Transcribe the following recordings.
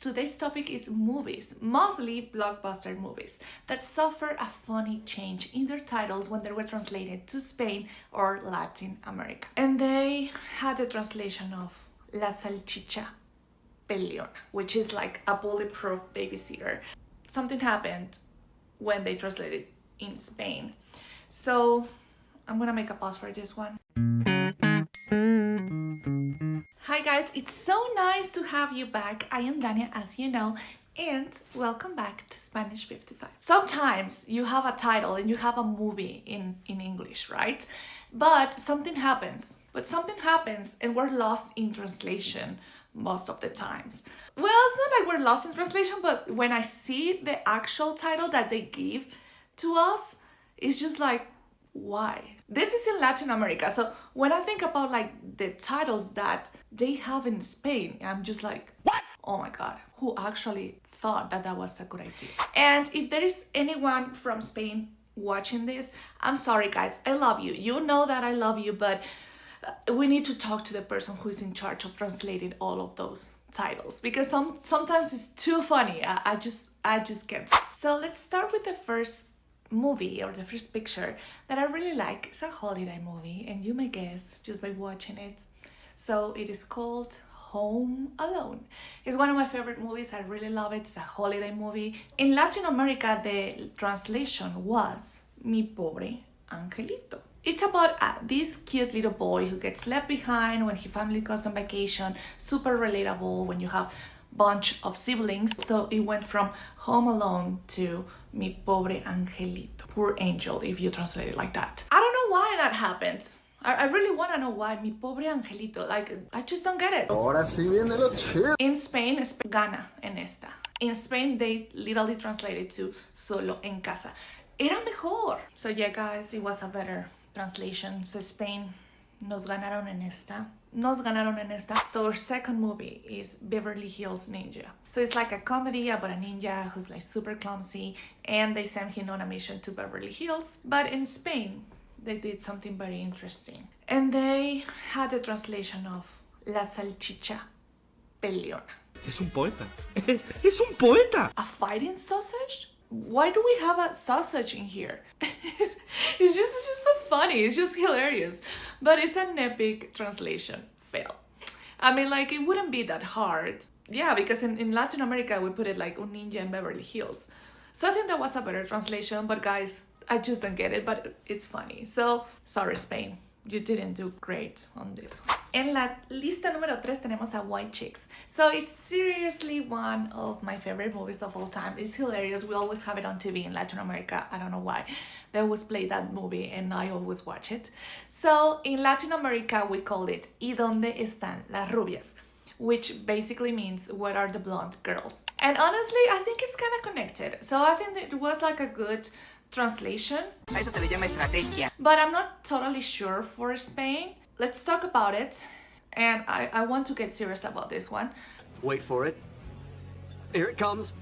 Today's topic is movies, mostly blockbuster movies, that suffer a funny change in their titles when they were translated to Spain or Latin America. And they had the translation of La Salchicha Peleona, which is like a bulletproof babysitter. Something happened when they translated in Spain. So I'm gonna make a pause for this one. Hi guys, it's so nice to have you back. I am Dania, as you know, and welcome back to Spanish 55. Sometimes you have a title and you have a movie in English, right? But something happens. And we're lost in translation most of the times. Well, it's not like we're lost in translation, but when I see the actual title that they give to us, it's just like, why? This is in Latin America, so when I think about like the titles that they have in Spain, I'm just like, what? Oh my god, who actually thought that was a good idea? And if there is anyone from Spain watching this, I'm sorry guys, I love you. You know that I love you, but we need to talk to the person who is in charge of translating all of those titles, because sometimes it's too funny. I just can't. So let's start with the first movie or the first picture that I really like. It's a holiday movie, and you may guess just by watching it. So it is called Home Alone. It's one of my favorite movies. I really love it. It's a holiday movie. In Latin America, the translation was Mi Pobre Angelito. It's about this cute little boy who gets left behind when his family goes on vacation. Super relatable when you have bunch of siblings. So it went from Home Alone to Mi Pobre Angelito, poor angel, if you translate it like that. I don't know why that happened. I really want to know why. Mi Pobre Angelito, like, I just don't get it. Ahora sí viene lo chido. In Spain, gana en esta. In Spain, they literally translated to Solo en Casa. Era mejor. So yeah guys, it was a better translation. So Spain, nos ganaron en esta. So our second movie is Beverly Hills Ninja. So it's like a comedy about a ninja who's like super clumsy, and they send him on a mission to Beverly Hills. But in Spain, they did something very interesting. And they had the translation of La Salchicha Peleona. Es un poeta. Es un poeta. A fighting sausage? Why do we have a sausage in here? It's just so funny. It's just hilarious. But it's an epic translation fail. I mean, like, it wouldn't be that hard. Yeah, because in Latin America, we put it like Un Ninja in Beverly Hills. So I think that was a better translation. But guys, I just don't get it. But it's funny. So, sorry, Spain. You didn't do great on this one. En la lista número 3 tenemos a White Chicks. So it's seriously one of my favorite movies of all time. It's hilarious. We always have it on TV in Latin America. I don't know why. They always play that movie and I always watch it. So in Latin America, we call it ¿Y dónde están las rubias? Which basically means where are the blonde girls? And honestly, I think it's kind of connected. So I think it was like a good translation. A eso se le llama estrategia. But I'm not totally sure for Spain. Let's talk about it. And I want to get serious about this one. Wait for it. Here it comes.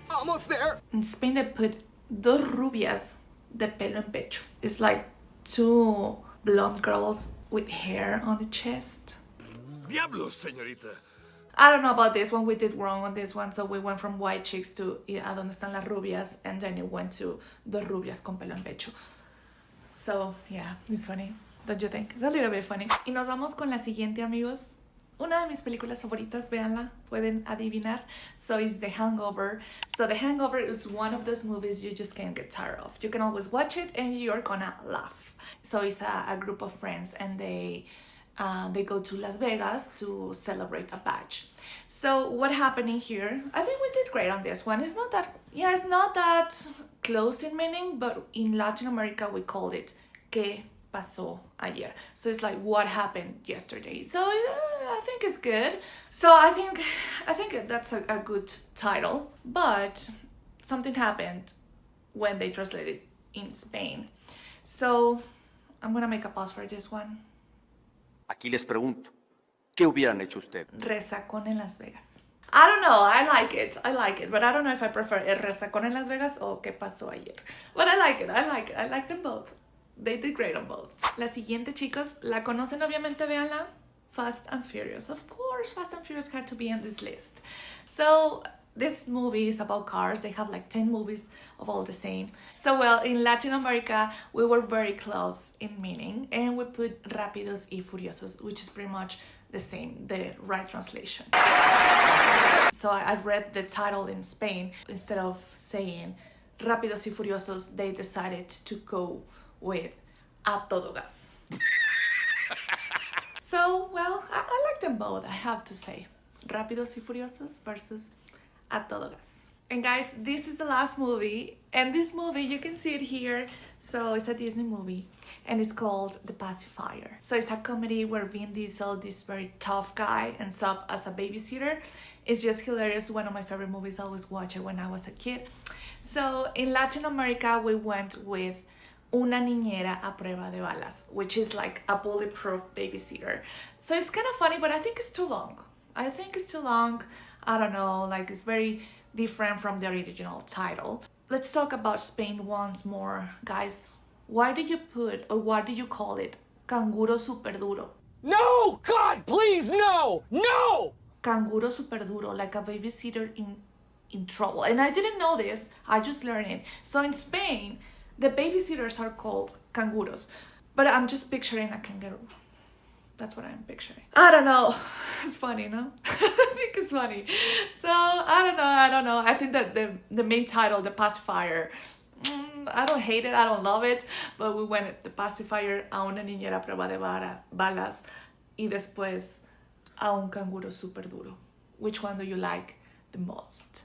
Almost there. In Spain, they put dos rubias de pelo en pecho. It's like two blonde girls with hair on the chest. Diablos, señorita. I don't know about this one. We did wrong on this one. So we went from White Chicks to ¿Y a dónde están las rubias? And then it went to Dos rubias con pelo en pecho. So, yeah, it's funny. Don't you think? It's a little bit funny. Y nos vamos con la siguiente, amigos. Una de mis películas favoritas, véanla, pueden adivinar. So it's The Hangover. So The Hangover is one of those movies you just can't get tired of. You can always watch it and you're gonna laugh. So it's a group of friends and they go to Las Vegas to celebrate a badge. So what happened in here? I think we did great on this one. It's not that close in meaning, but in Latin America we called it ¿Qué pasó ayer? So it's like what happened yesterday. So I think it's good. So I think that's a good title. But something happened when they translated in Spain. So I'm gonna make a pause for this one. Aquí les pregunto, ¿qué hubieran hecho ustedes? Resacón en Las Vegas. I don't know, I like it, but I don't know if I prefer El Resacón en Las Vegas o ¿Qué pasó ayer? But I like them both. They did great on both. La siguiente, chicos, la conocen obviamente, véanla. Fast and Furious. Of course, Fast and Furious had to be on this list. So this movie is about cars. They have like 10 movies of all the same. So well, in Latin America, we were very close in meaning, and we put Rápidos y Furiosos, which is pretty much the same, the right translation. So I read the title in Spain. Instead of saying Rápidos y Furiosos, they decided to go with A Todo Gas. So, well, I like them both, I have to say. Rápidos y Furiosos versus A Todo Gas. And guys, this is the last movie, and this movie, you can see it here. So it's a Disney movie, and it's called The Pacifier. So it's a comedy where Vin Diesel, this very tough guy, ends up as a babysitter. It's just hilarious. One of my favorite movies. I always watched it when I was a kid. So in Latin America, we went with Una niñera a prueba de balas, which is like a bulletproof babysitter. So it's kind of funny, but I think it's too long. I don't know, like it's very different from the original title. Let's talk about Spain once more, guys. Why do you put, or why do you call it Canguro Super Duro? No! God, please, no! No! Canguro Super Duro, like a babysitter in trouble. And I didn't know this, I just learned it. So in Spain, the babysitters are called canguros, but I'm just picturing a kangaroo. That's what I'm picturing. I don't know. It's funny, no? I think it's funny. So, I don't know. I think that the main title, The Pacifier, I don't hate it, I don't love it, but we went The Pacifier, a una niñera prueba de balas, y después a un canguro super duro. Which one do you like the most?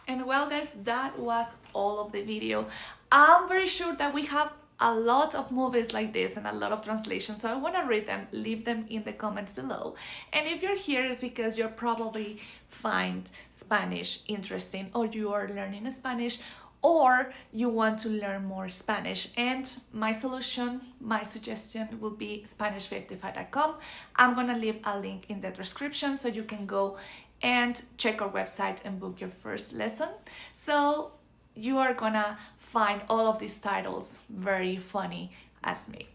And well, guys, that was all of the video. I'm very sure that we have a lot of movies like this and a lot of translations, so I want to read them. Leave them in the comments below. And if you're here, it's because you probably find Spanish interesting, or you are learning Spanish, or you want to learn more Spanish. And my solution, my suggestion will be Spanish55.com. I'm gonna leave a link in the description so you can go and check our website and book your first lesson. So you are gonna find all of these titles very funny as me.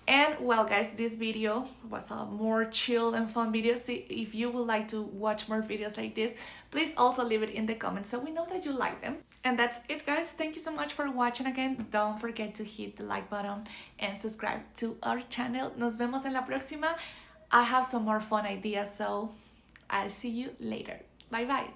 And well, guys, this video was a more chill and fun video. See, if you would like to watch more videos like this, please also leave it in the comments so we know that you like them. And that's it, guys. Thank you so much for watching again. Don't forget to hit the like button and subscribe to our channel. Nos vemos en la próxima. I have some more fun ideas, so I'll see you later. Bye bye.